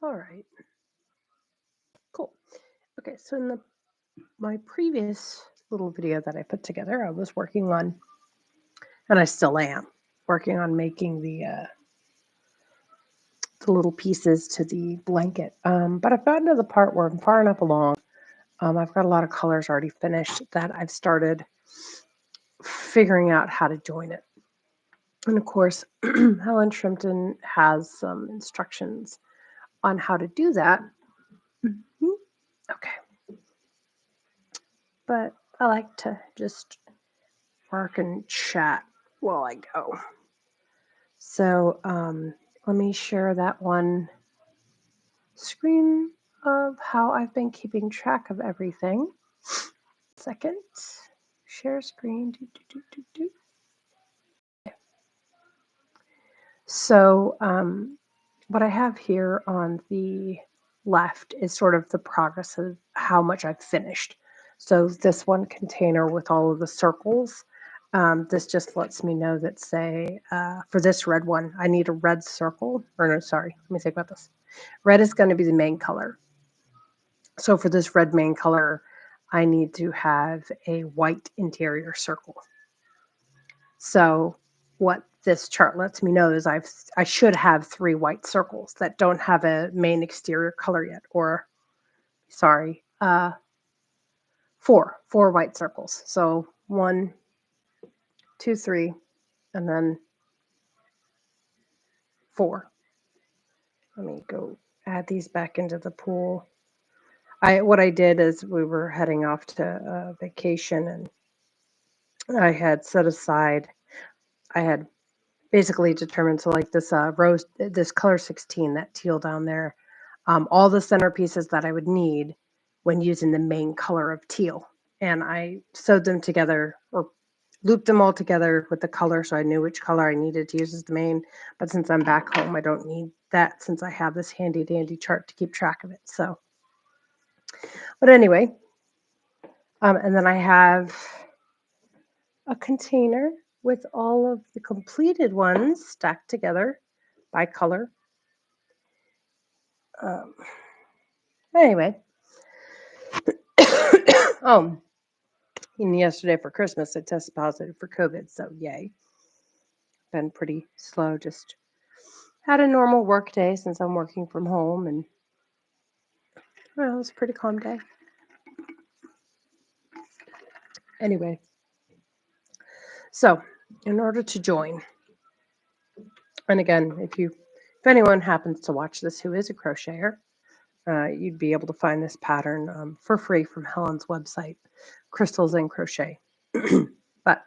All right, cool. Okay, so in my previous little video that I put together, I was working on, and I still am working on making the little pieces to the blanket. But I've gotten to the part where I'm far enough along. I've got a lot of colors already finished that I've started figuring out how to join it. And of course, Helen Shrimpton has some instructions on how to do that. Mhm. Okay, but I like to just work and chat while I go. So let me share that one screen of how I've been keeping track of everything. Second, share screen. So what I have here on the left is sort of the progress of how much I've finished. So this one container with all of the circles, this just lets me know that, say, for this red one, I need a red circle. Or no, sorry, let me think about this. Red is going to be the main color. So for this red main color, I need to have a white interior circle. So what this chart lets me know is I should have 3 white circles that don't have a main exterior color yet, or sorry, 4 white circles. So 1, 2, 3, and then 4. Let me go add these back into the pool. What I did is we were heading off to vacation, and I had set aside. I had basically determined, so like this rose, this color 16, that teal down there, all the centerpieces that I would need when using the main color of teal. And I sewed them together or looped them all together with the color so I knew which color I needed to use as the main. But since I'm back home, I don't need that since I have this handy dandy chart to keep track of it. So, but anyway, and then I have a container with all of the completed ones stacked together by color. Um, anyway, and yesterday for Christmas, I tested positive for COVID, so yay. Been pretty slow, just had a normal work day since I'm working from home, and well, it was a pretty calm day. Anyway, so in order to join, and again, if anyone happens to watch this who is a crocheter, you'd be able to find this pattern for free from Helen's website, Crystals and Crochet. But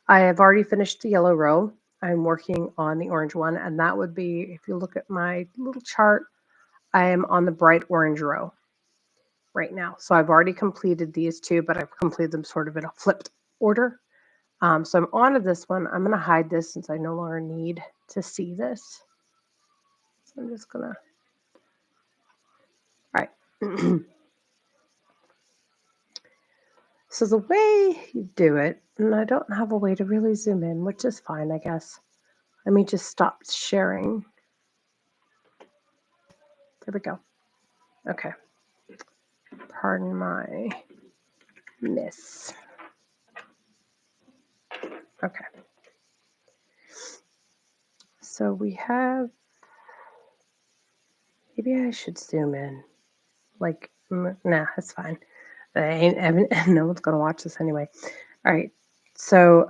I have already finished the yellow row. I'm working on the orange one, and that would be, if you look at my little chart, I am on the bright orange row right now. So I've already completed these two, but I've completed them sort of in a flipped order. So I'm on to this one. I'm going to hide this since I no longer need to see this. So I'm just going to, all right. So the way you do it, and I don't have a way to really zoom in, which is fine, I guess. Let me just stop sharing. There we go. Okay. Pardon my miss. Okay. So we have, maybe I should zoom in. Like, nah, it's fine. No one's going to watch this anyway. All right. So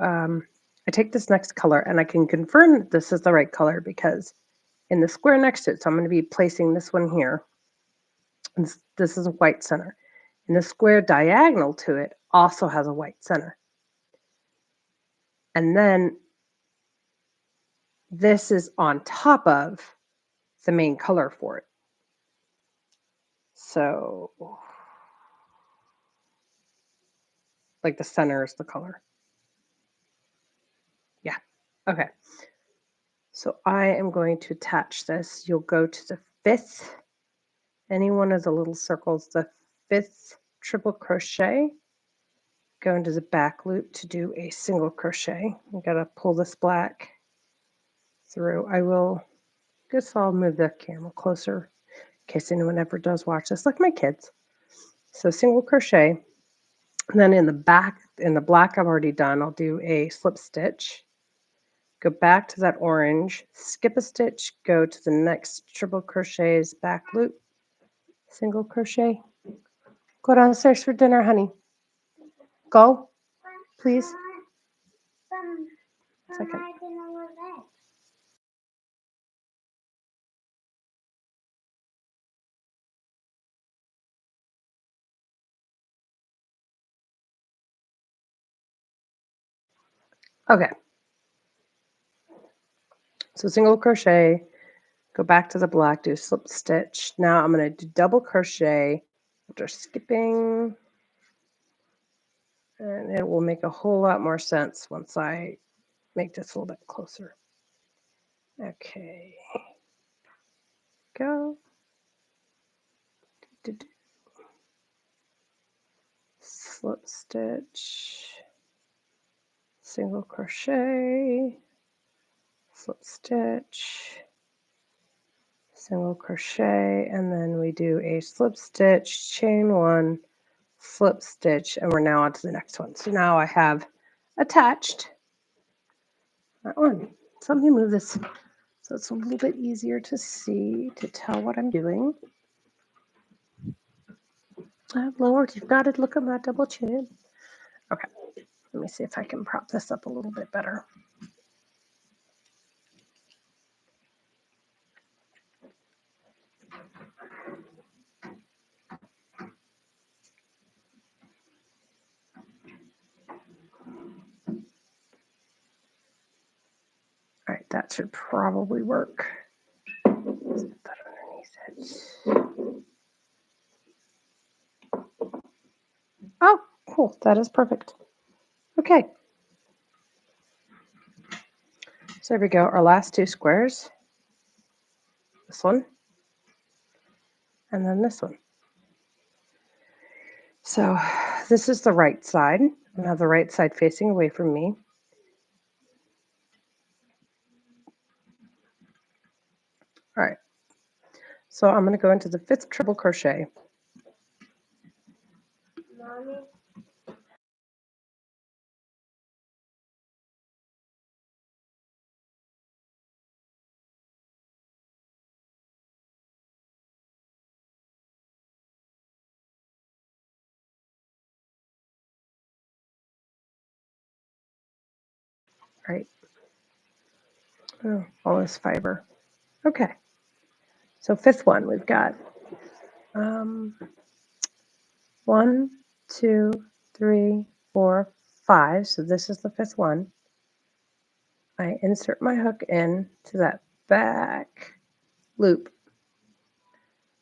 I take this next color, and I can confirm that this is the right color because in the square next to it, so I'm going to be placing this one here. And this is a white center. And the square diagonal to it also has a white center. And then this is on top of the main color for it. So, like the center is the color. Yeah. Okay. So I am going to attach this. You'll go to the 5th, any one of the little circles, the 5th triple crochet. Go into the back loop to do a single crochet. I'm going to pull this black through. I will Guess I'll move the camera closer in case anyone ever does watch this, like my kids. So single crochet, and then in the back, in the black I've already done, I'll do a slip stitch, go back to that orange, skip a stitch, go to the next triple crochet's back loop, single crochet, go downstairs for dinner, honey. Go, please. Second. Okay. So single crochet, go back to the black, do slip stitch. Now I'm going to do double crochet after skipping, and it will make a whole lot more sense once I make this a little bit closer. Okay. Go. Slip stitch, single crochet, slip stitch, single crochet, and then we do a slip stitch, chain one, slip stitch, and we're now on to the next one. So now I have attached that one. So let me move this so it's a little bit easier to see, to tell what I'm doing. Lord, you've got to look at my double chin. Okay, let me see if I can prop this up a little bit better. All right, that should probably work. Let's put that underneath it. Oh, cool. That is perfect. Okay. So there we go. Our last two squares. This one. And then this one. So this is the right side. I have the right side facing away from me. All right. So I'm going to go into the 5th triple crochet. Mommy. All right. Oh, all this fiber. Okay. So 5th one, we've got 1, 2, 3, 4, 5. So this is the 5th one. I insert my hook in to that back loop.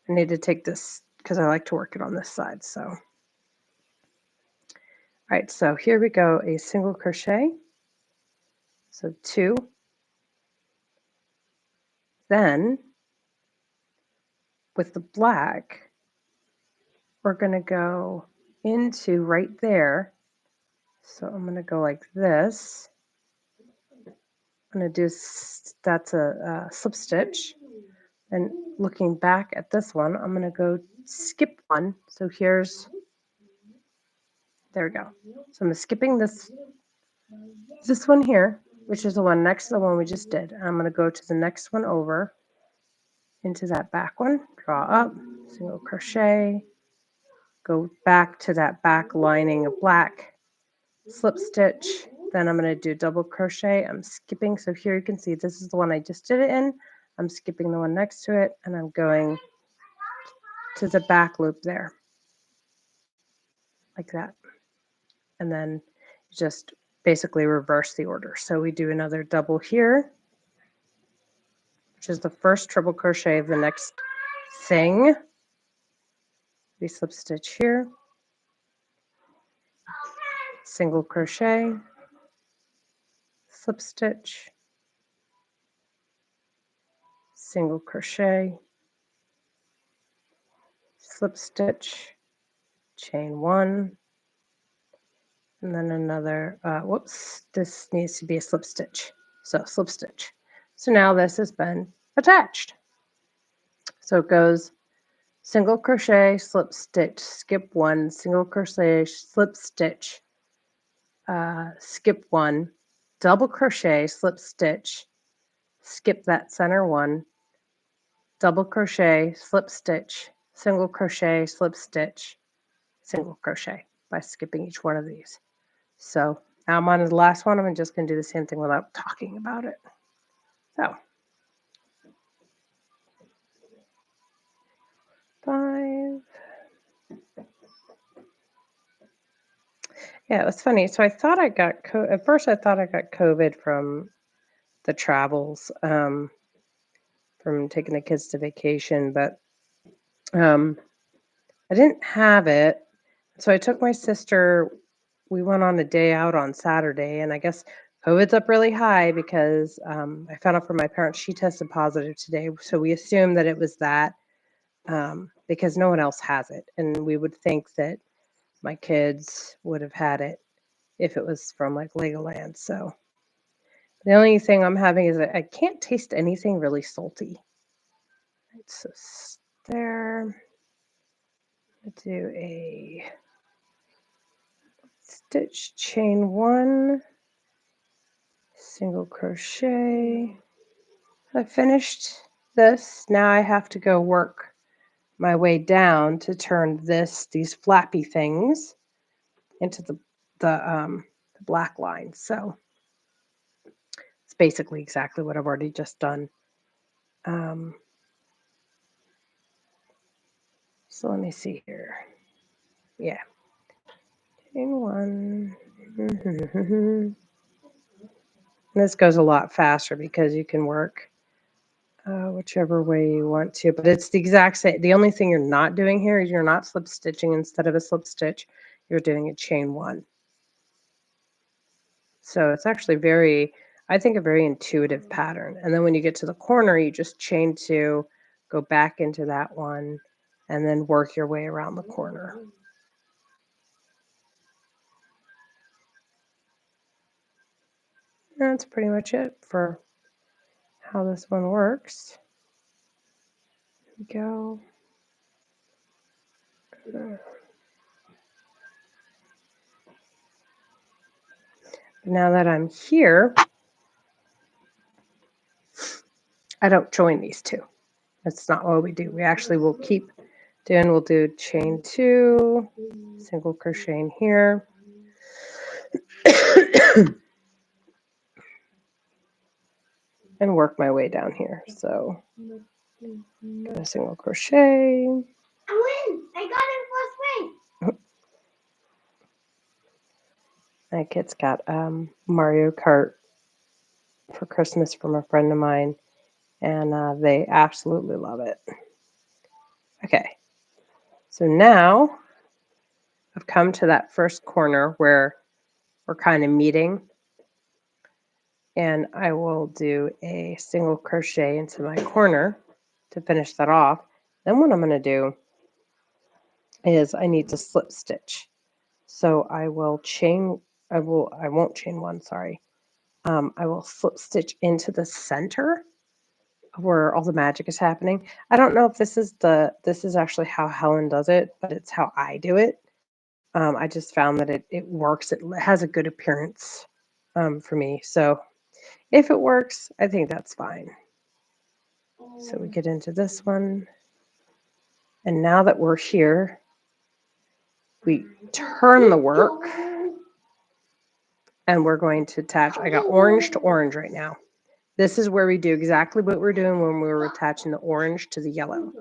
I need to take this because I like to work it on this side. So, all right, so here we go, a single crochet. So 2. Then with the black, we're going to go into right there. So I'm going to go like this. I'm going to do, that's a slip stitch. And looking back at this one, I'm going to go skip one. So here's, there we go. So I'm skipping this one here, which is the one next to the one we just did. I'm going to go to the next one over into that back one, draw up, single crochet, go back to that back lining of black, slip stitch, then I'm going to do double crochet. I'm skipping, so here you can see this is the one I just did it in. I'm skipping the one next to it, and I'm going to the back loop there, like that. And then just basically reverse the order. So we do another double here, which is the first triple crochet of the next thing. We slip stitch here, single crochet, slip stitch, single crochet, slip stitch, chain one, and then another, whoops, this needs to be a slip stitch. So slip stitch. So now this has been attached. So it goes single crochet, slip stitch, skip 1, single crochet, slip stitch, skip 1, double crochet, slip stitch, skip that center one, double crochet, slip stitch, single crochet, slip stitch, single crochet by skipping each one of these. So now I'm on the last one. I'm just going to do the same thing without talking about it. So 5. Yeah, it was funny. So I thought I got at first I thought I got COVID from the travels, from taking the kids to vacation, but um, I didn't have it. So I took my sister. We went on a day out on Saturday, and I guess COVID's up really high because I found out from my parents she tested positive today. So we assumed that it was that because no one else has it, and we would think that my kids would have had it if it was from like Legoland. So the only thing I'm having is I can't taste anything really salty. Right, so there. Do a stitch, chain 1, single crochet. I finished this. Now I have to go work my way down to turn these flappy things into the black line. So it's basically exactly what I've already just done. So let me see here. Yeah. Chain 1. This goes a lot faster because you can work whichever way you want to, but it's the exact same. The only thing you're not doing here is you're not slip stitching. Instead of a slip stitch, you're doing a chain 1. So it's actually I think a very intuitive pattern. And then when you get to the corner, you just chain 2, go back into that one, and then work your way around the corner. And that's pretty much it for how this one works. Here we go. Now that I'm here, I don't join these two. That's not what we do. We actually will keep doing, we'll do chain 2, single crochet in here. And work my way down here. So a single crochet. I win! I got it first ring. My kids got Mario Kart for Christmas from a friend of mine, and they absolutely love it. Okay, so now I've come to that first corner where we're kind of meeting, and I will do a single crochet into my corner to finish that off. Then what I'm going to do is I need to slip stitch. So I won't chain 1, sorry. I will slip stitch into the center where all the magic is happening. I don't know if this is actually how Helen does it, but it's how I do it. I just found that it works. It has a good appearance for me. So if it works, I think that's fine. So we get into this one. And now that we're here, we turn the work and we're going to attach. I got orange to orange right now. This is where we do exactly what we're doing when we were attaching the orange to the yellow.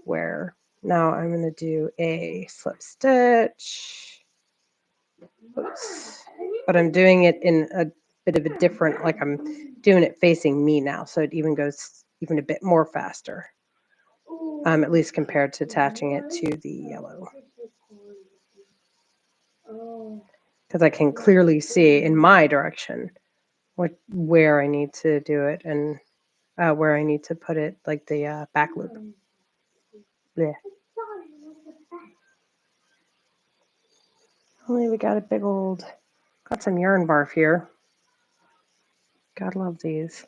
Where now I'm going to do a slip stitch. Oops. But I'm doing it in a bit of a different, like I'm doing it facing me now. So it even goes even a bit more faster. At least compared to attaching it to the yellow. Because I can clearly see in my direction where I need to do it and where I need to put it, like the back loop. Yeah. Only we got got some yarn barf here. God love these.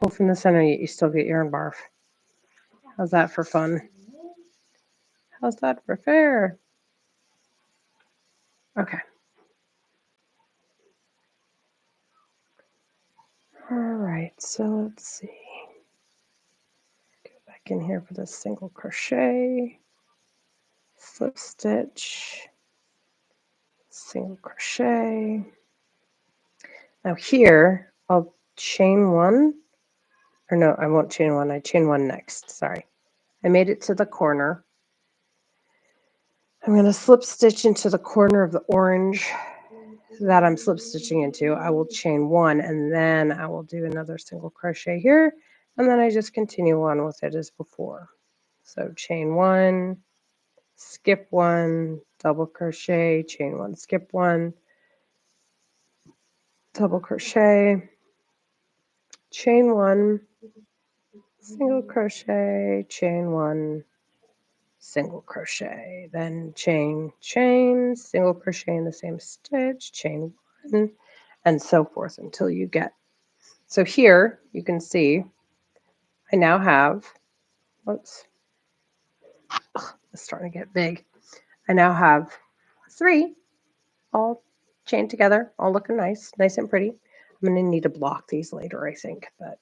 pull from the center, yet you still get urine barf. How's that for fun? How's that for fair? Okay. All right, so let's see. Go back in here for the single crochet, slip stitch, single crochet. Now here, I'll chain one, or no, I won't chain one, I chain one next, sorry. I made it to the corner. I'm going to slip stitch into the corner of the orange that I'm slip stitching into. I will chain one and then I will do another single crochet here, and then I just continue on with it as before. So chain one, skip one, double crochet, chain one, skip one, double crochet, chain one, single crochet, chain one, single crochet, then chain, chain, single crochet in the same stitch, chain one, and so forth until you get. So here you can see I now have, whoops, it's starting to get big. I now have 3 all chained together, all looking nice, nice and pretty. I'm going to need to block these later, I think, but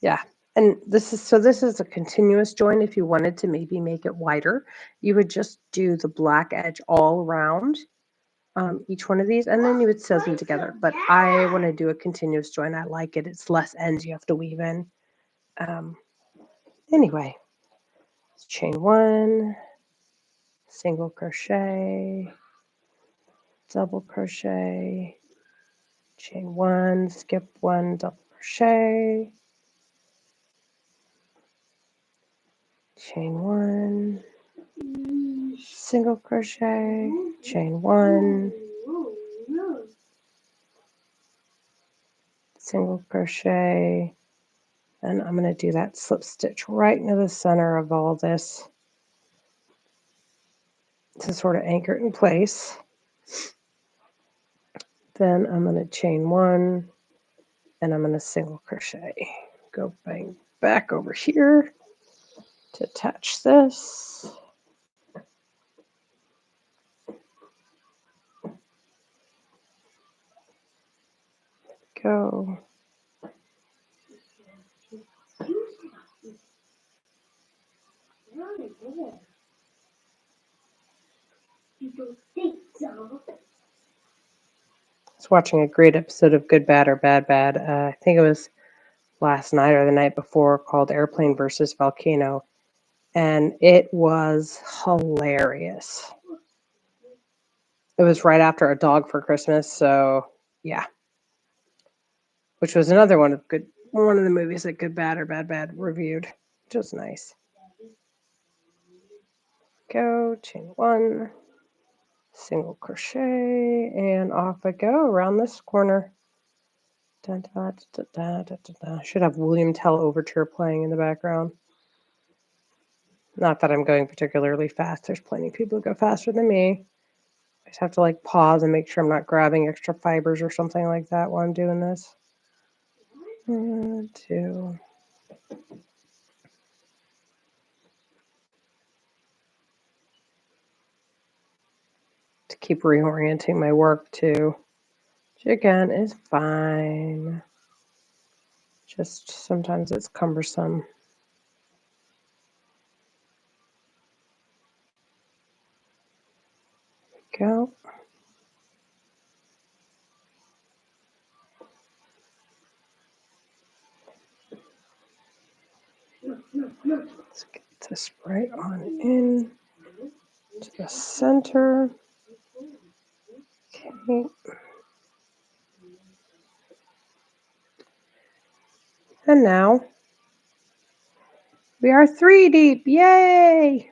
yeah. And this is a continuous join. If you wanted to maybe make it wider, you would just do the black edge all around each one of these, and then you would sew them together. But I want to do a continuous join. I like it. It's less ends you have to weave in. Anyway, chain one, single crochet, double crochet, chain one, skip one, double crochet, chain one, single crochet, chain one, single crochet, and I'm going to do that slip stitch right into the center of all this to sort of anchor it in place. Then I'm going to chain one and I'm going to single crochet. Go bang back over here to attach this. Go. I was watching a great episode of Good, Bad, or Bad, Bad. I think it was last night or the night before, called Airplane versus Volcano. And it was hilarious. It was right after A Dog for Christmas, so yeah. Which was another one of the movies that Good, Bad, or Bad, Bad reviewed. Which was nice. Go, chain one, single crochet, and off I go around this corner. Da, da, da, da, da, da, da. Should have William Tell Overture playing in the background. Not that I'm going particularly fast. There's plenty of people who go faster than me. I just have to like pause and make sure I'm not grabbing extra fibers or something like that while I'm doing this. 1, 2. To keep reorienting my work too, which again is fine. Just sometimes it's cumbersome. Go. Let's get this right on in to the center. Okay. And now we are 3 deep. Yay!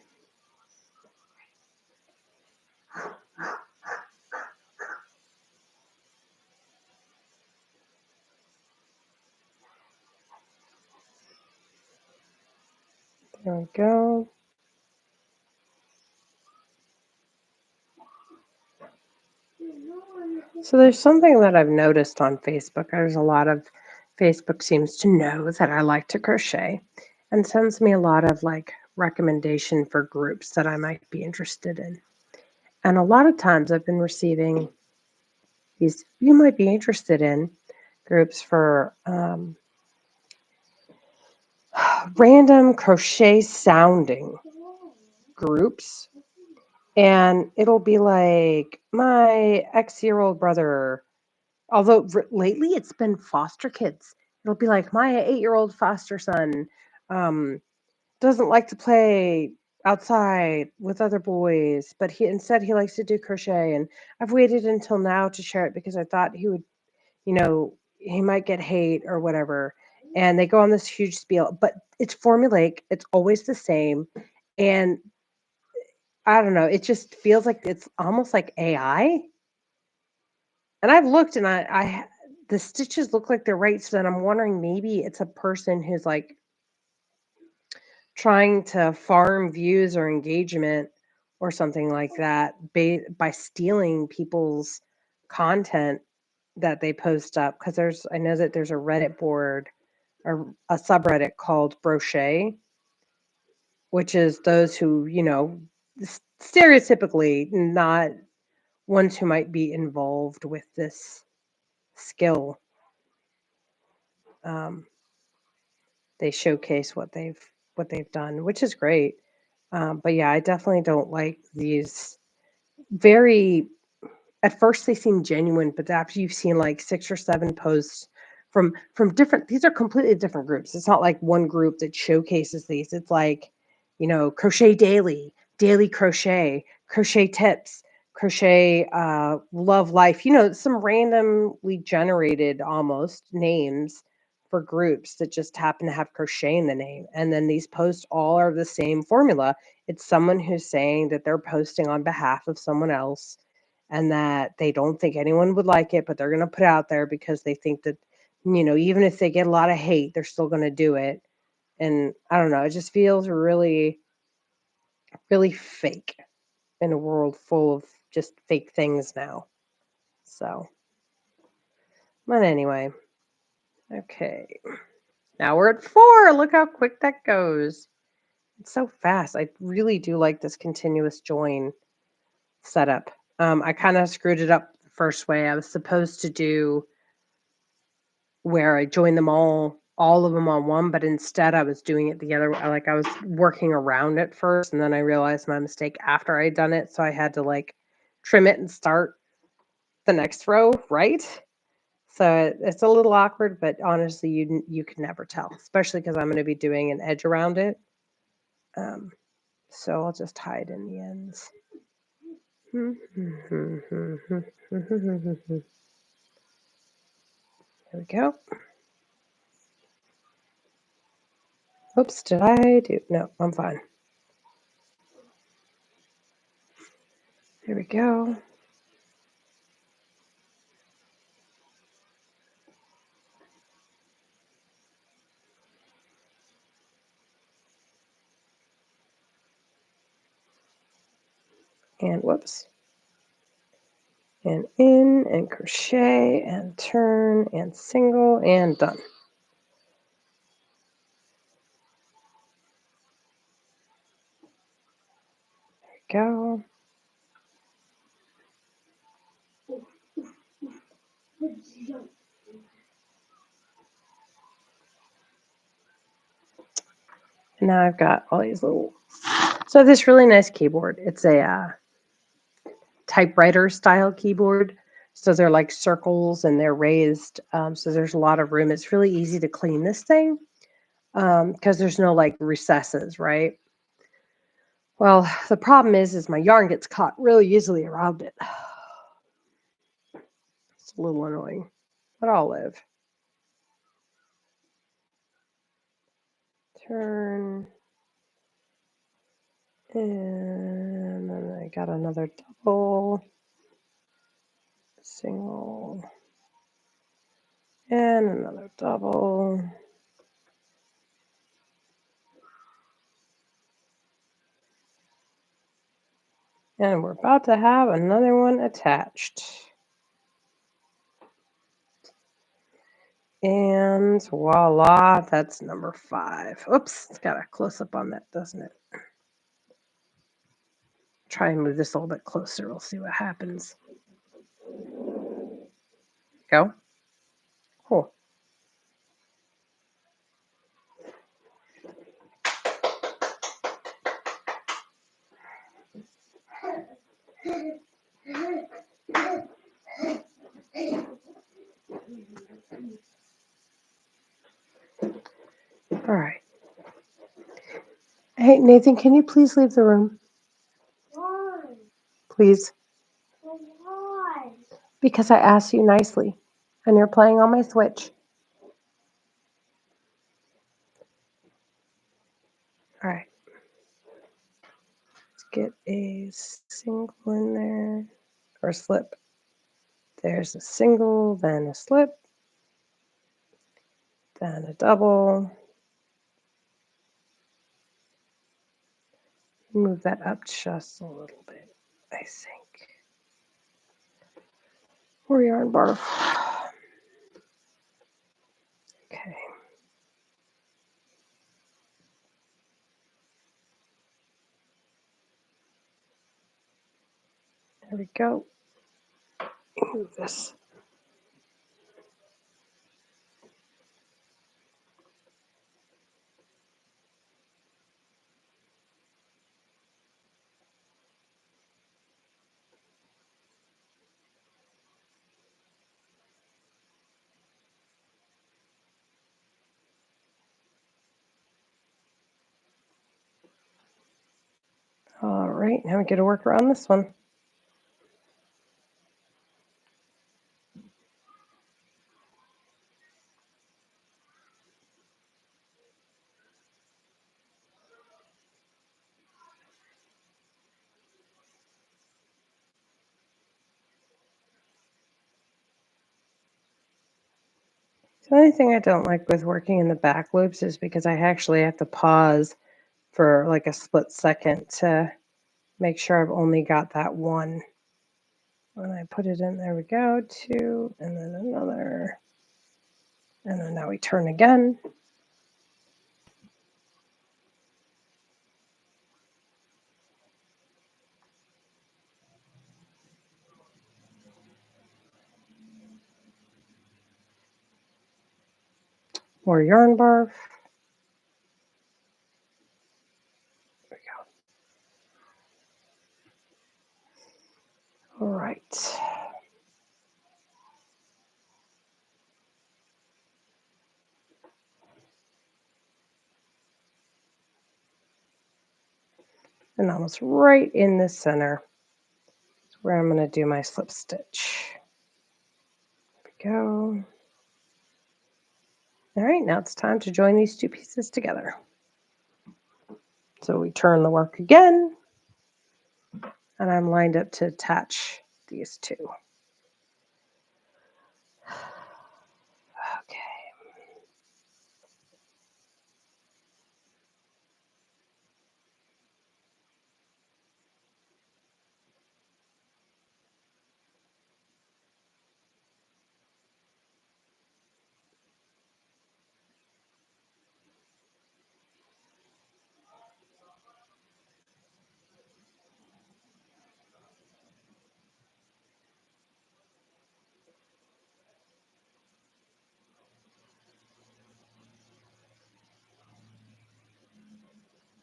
There we go. So there's something that I've noticed on Facebook. There's a lot of Facebook seems to know that I like to crochet and sends me a lot of like recommendation for groups that I might be interested in. And a lot of times I've been receiving these you might be interested in groups for random crochet sounding groups. And it'll be like my X-year-old brother, although lately it's been foster kids. It'll be like my 8-year-old foster son um, doesn't like to play outside with other boys, but he likes to do crochet. And I've waited until now to share it because I thought he would, he might get hate or whatever. And they go on this huge spiel, but it's formulaic. It's always the same. And I don't know. It just feels like it's almost like AI. And I've looked and the stitches look like they're right. So then I'm wondering maybe it's a person who's like trying to farm views or engagement or something like that by stealing people's content that they post up. Because I know that there's a Reddit board or a subreddit called Brochet, which is those who, stereotypically not ones who might be involved with this skill. Um, they showcase what they've done, which is great. But yeah, I definitely don't like these very. At first, they seem genuine, but after you've seen like 6 or 7 posts from different, these are completely different groups. It's not like one group that showcases these. It's like, crochet daily, daily crochet, crochet tips, crochet love life. Some randomly generated almost names for groups that just happen to have crochet in the name. And then these posts all are the same formula. It's someone who's saying that they're posting on behalf of someone else and that they don't think anyone would like it, but they're going to put it out there because they think that, even if they get a lot of hate, they're still going to do it. And I don't know, it just feels really, really fake in a world full of just fake things now. So, but anyway, okay. Now we're at 4. Look how quick that goes. It's so fast. I really do like this continuous join setup. I kind of screwed it up the first way. I was supposed to do where I joined them all of them on one, but instead I was doing it the other way. Like I was working around it first, and then I realized my mistake after I'd done it, so I had to like trim it and start the next row, right? So it's a little awkward, but honestly, you can never tell, especially because I'm going to be doing an edge around it. Um, so I'll just hide in the ends. There we go. Oops, did I do? No, I'm fine. There we go. And whoops. And in and crochet and turn and single and done. There we go. And now I've got all these little. So this really nice keyboard. It's a typewriter style keyboard. So they're like circles and they're raised. So there's a lot of room. It's really easy to clean this thing because there's no like recesses, right? Well, the problem is my yarn gets caught really easily around it. It's a little annoying, but I'll live. Turn. And then I got another double, single, and another double. And we're about to have another one attached. And voila, that's number 5. Oops, it's got a close up on that, doesn't it? Try and move this a little bit closer. We'll see what happens. Go. Cool. All right. Hey, Nathan, can you please leave the room? Why? Please. Why? Because I asked you nicely, and you're playing on my Switch. All right. Let's get a single in there, or slip. There's a single, then a slip, then a double. Move that up just a little bit, I think. Or yarn barf. Okay. There we go. Move this. All right, now we get to work around this one. The only thing I don't like with working in the back loops is because I actually have to pause for like a split second to make sure I've only got that one. When I put it in, there we go, 2, and then another. And then now we turn again. More yarn barf. There we go. All right. And almost right in the center is where I'm going to do my slip stitch. There we go. All right, now it's time to join these two pieces together. So we turn the work again, and I'm lined up to attach these two. Okay.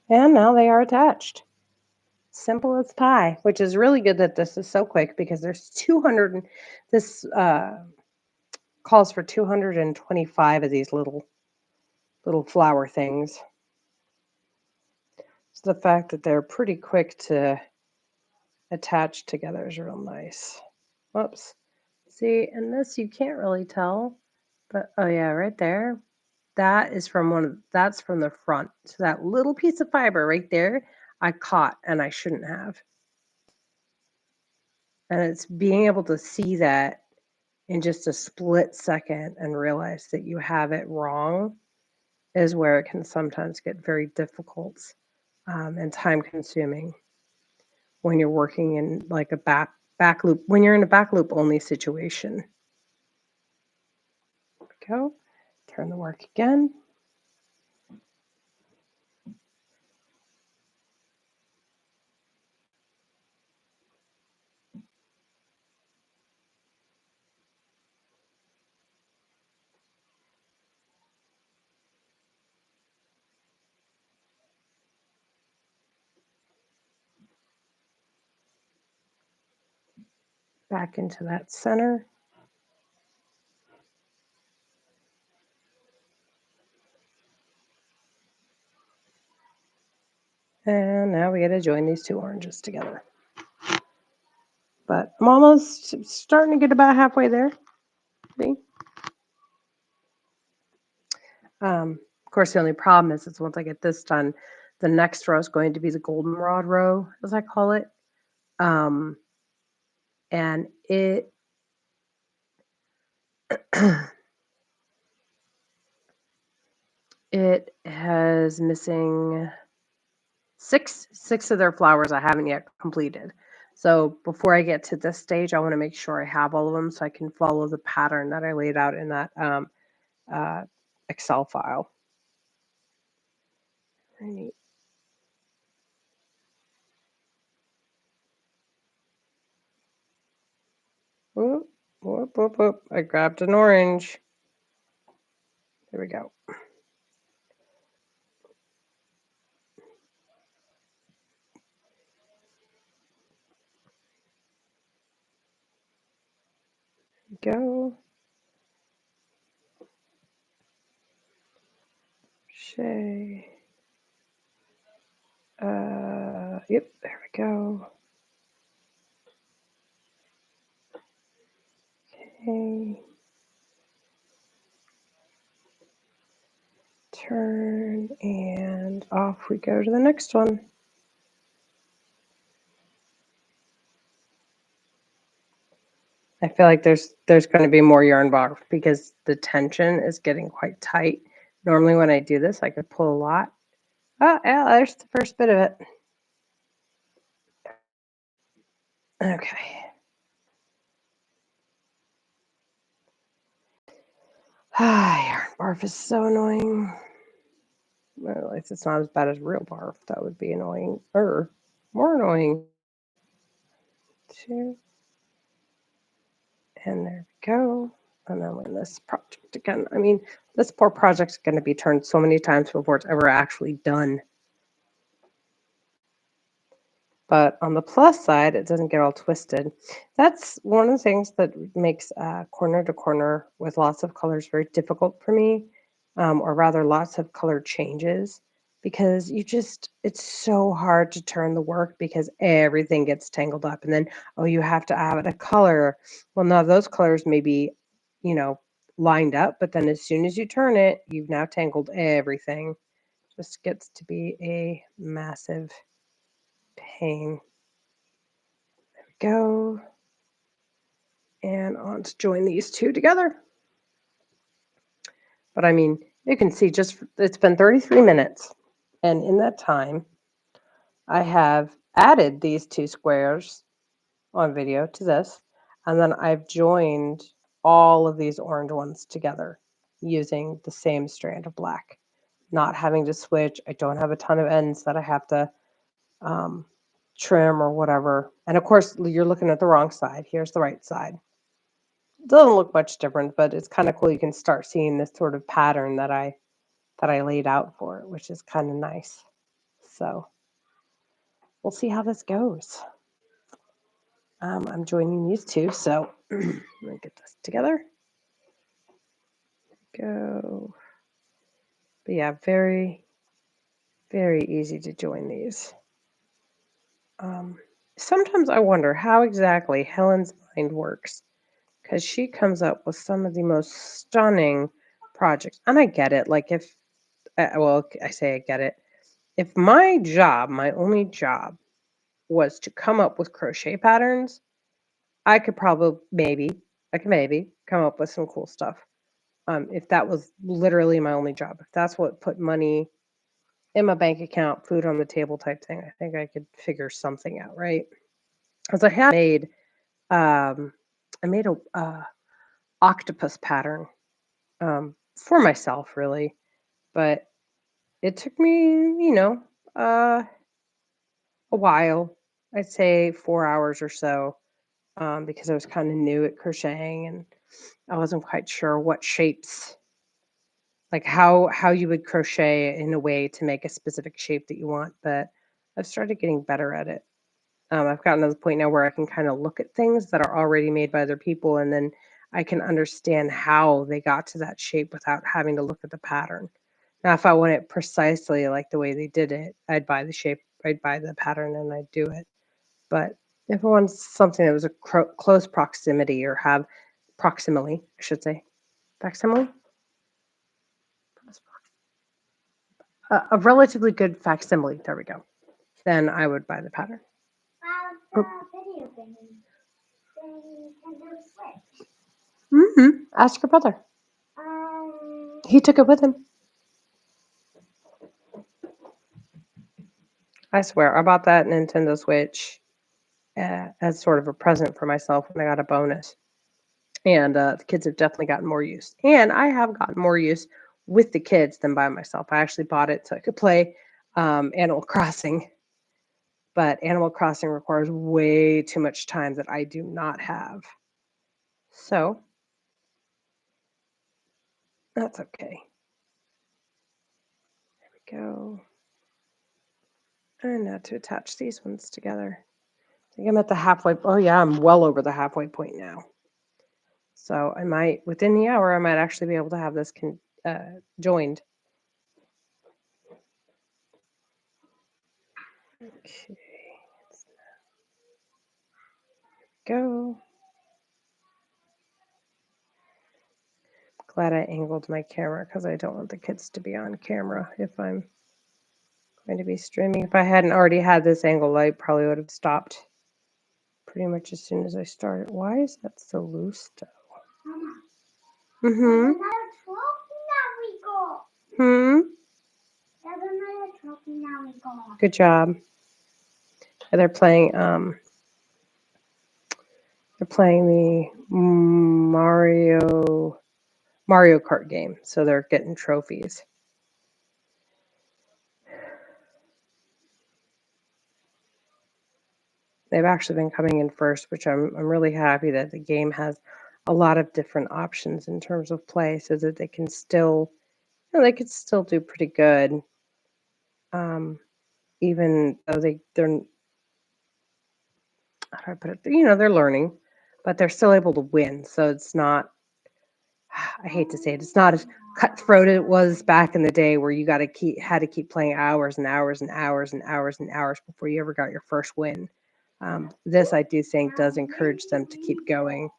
And now they are attached. Simple as pie, which is really good that this is so quick because there's 200. This calls for 225 of these little flower things. So the fact that they're pretty quick to attach together is real nice. Whoops. See, and this you can't really tell, but oh yeah, right there. That is from that's from the front. So that little piece of fiber right there, I caught and I shouldn't have. And it's being able to see that in just a split second and realize that you have it wrong is where it can sometimes get very difficult and time consuming when you're working in like a back loop, when you're in a back loop only situation. There we go. Turn the work again. Back into that center. And now we got to join these two oranges together. But I'm almost starting to get about halfway there. See? Of course, the only problem is once I get this done, the next row is going to be the goldenrod row, as I call it. And it it has missing six of their flowers I haven't yet completed. So before I get to this stage, I want to make sure I have all of them so I can follow the pattern that I laid out in that Excel file. Right. Whoop, whoop, whoop, whoop. I grabbed an orange. There we go. Go. Shay. Yep, there we go. Okay. Turn and off we go to the next one. I feel like there's going to be more yarn bark because the tension is getting quite tight. Normally when I do this, I could pull a lot. Oh, yeah, there's the first bit of it. Okay. Yarn barf is so annoying. Well, at least it's not as bad as real barf. That would be annoying. More annoying. 2. And there we go. And then when this project again, I mean, this poor project's going to be turned so many times before it's ever actually done. But on the plus side, it doesn't get all twisted. That's one of the things that makes corner to corner with lots of colors very difficult for me, or rather lots of color changes, because it's so hard to turn the work because everything gets tangled up. And then, oh, you have to add a color. Well, now those colors may be, you know, lined up, but then as soon as you turn it, you've now tangled everything. Just gets to be a massive pain. Go and on to join these two together. But I mean, you can see it's been 33 minutes. And in that time, I have added these two squares on video to this. And then I've joined all of these orange ones together using the same strand of black, not having to switch. I don't have a ton of ends that I have to trim or whatever. And of course, you're looking at the wrong side. Here's the right side. Doesn't look much different, but it's kind of cool. You can start seeing this sort of pattern that I laid out for it, which is kind of nice. So we'll see how this goes. I'm joining these two, so let me get this together. Go. But yeah, very, very easy to join these. Sometimes I wonder how exactly Helen's mind works, because she comes up with some of the most stunning projects. And I get it. Like I say I get it. If my only job was to come up with crochet patterns, I could maybe come up with some cool stuff. If that was literally my only job, if that's what put money in my bank account, food on the table type thing, I think I could figure something out, right? Because I made a octopus pattern for myself, really. But it took me, uh, a while. I'd say 4 hours or so, because I was kind of new at crocheting and I wasn't quite sure what shapes, like how you would crochet in a way to make a specific shape that you want. But I've started getting better at it. I've gotten to the point now where I can kind of look at things that are already made by other people, and then I can understand how they got to that shape without having to look at the pattern. Now, if I want it precisely like the way they did it, I'd buy the shape, I'd buy the pattern, and I'd do it. But if I want something that was a close proximity or have proximally, I should say, facsimile, a relatively good facsimile, there we go, then I would buy the pattern. About the video game, the Nintendo Switch. Ask your brother. Um, He took it with him. I swear, I bought that Nintendo Switch as sort of a present for myself when I got a bonus. And the kids have definitely gotten more use. And I have gotten more use with the kids than by myself. I actually bought it so I could play Animal Crossing. But Animal Crossing requires way too much time that I do not have. So that's okay. There we go. And now to attach these ones together. I think I'm at the halfway. Oh, yeah, I'm well over the halfway point now. So I might, within the hour, I might actually be able to have this joined. Okay, go. Glad I angled my camera because I don't want the kids to be on camera if I'm going to be streaming. If I hadn't already had this angle, I probably would have stopped pretty much as soon as I started. Why is that so loose though? there's Mm-hmm. another trophy that we got. There's another trophy that we got. Good job. They're playing the Mario Kart game, so they're getting trophies. They've actually been coming in first, which I'm really happy that the game has a lot of different options in terms of play, so that they can still, they could still do pretty good, even though they're how do I put it? They're learning, but they're still able to win. So it's not. I hate to say it. It's not as cutthroat as it was back in the day, where you had to keep playing hours and hours and hours and hours and hours before you ever got your first win. This, I do think, does encourage them to keep going.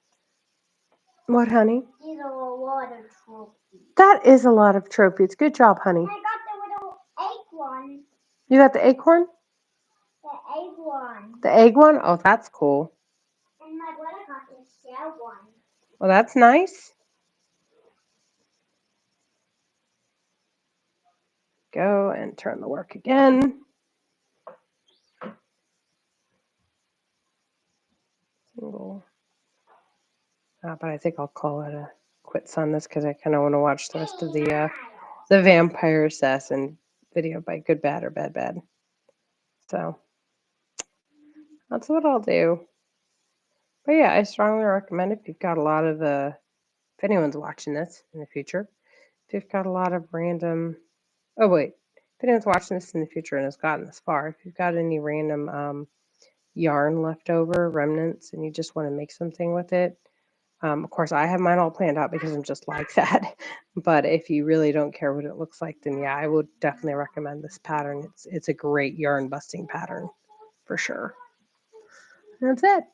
What, honey? These are a lot of trophies. That is a lot of trophies. Good job, honey. I got the little egg one. You got the acorn? The egg one. The egg one? Oh, that's cool. And my brother got the shell one. Well, that's nice. Go and turn the work again. Single. But I think I'll call it a quits on this because I kind of want to watch the rest of the Vampire Assassin video by Good Bad or Bad Bad. So that's what I'll do. But yeah, I strongly recommend, if you've got a lot of if anyone's watching this in the future, if you've got a lot of random, if anyone's watching this in the future and has gotten this far, if you've got any random yarn left over, remnants, and you just want to make something with it. Of course, I have mine all planned out because I'm just like that. But if you really don't care what it looks like, then yeah, I would definitely recommend this pattern. It's a great yarn busting pattern for sure. That's it.